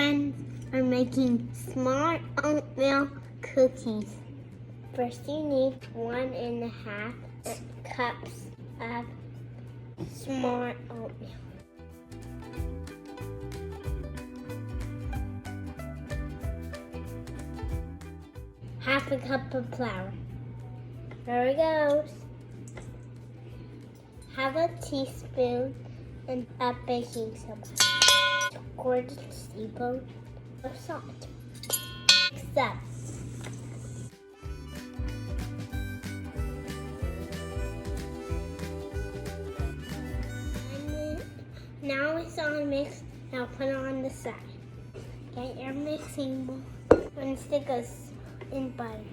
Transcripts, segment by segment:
friends are making small oatmeal cookies. First you need 1.5 cups of small oatmeal. Half a cup of flour. There it goes. Have a teaspoon and a baking soda. 1/4 teaspoon of salt. Mix up. Now it's all mixed. Now put it on the side. Get your mixing bowl and stick us in butter.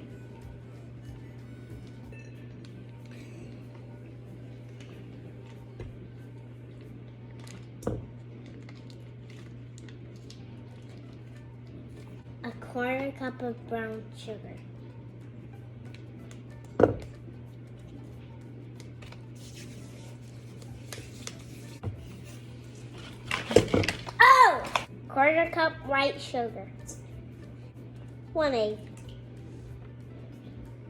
A 1/4 cup of brown sugar. Oh! 1/4 cup white sugar. 1 egg.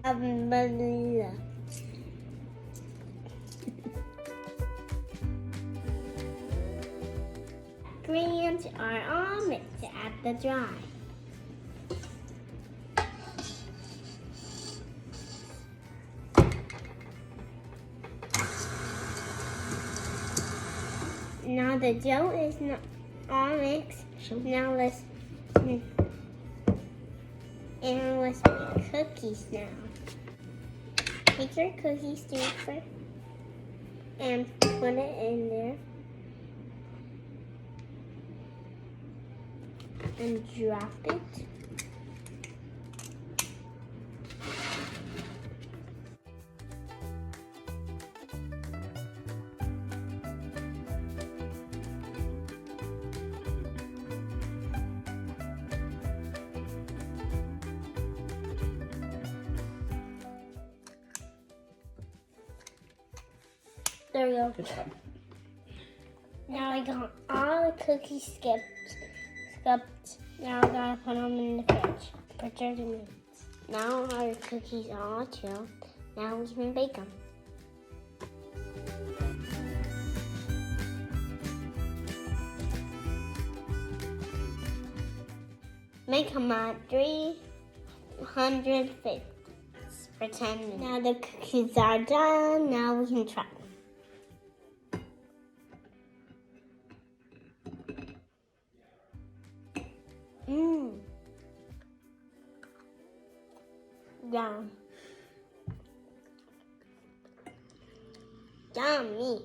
Of vanilla. Ingredients are all mixed at the dry. Now the dough is not all mixed. Now let's make cookies now. Take your cookie sticks and put it in there. And drop it. There we go. Good job. Now I got all the cookies scupped. Now I gotta put them in the fridge for 30 minutes. Now our cookies are all chilled. Now we can bake them. Make them at 350 for 10 minutes. Now the cookies are done. Now we can try them. Yum. Yummy.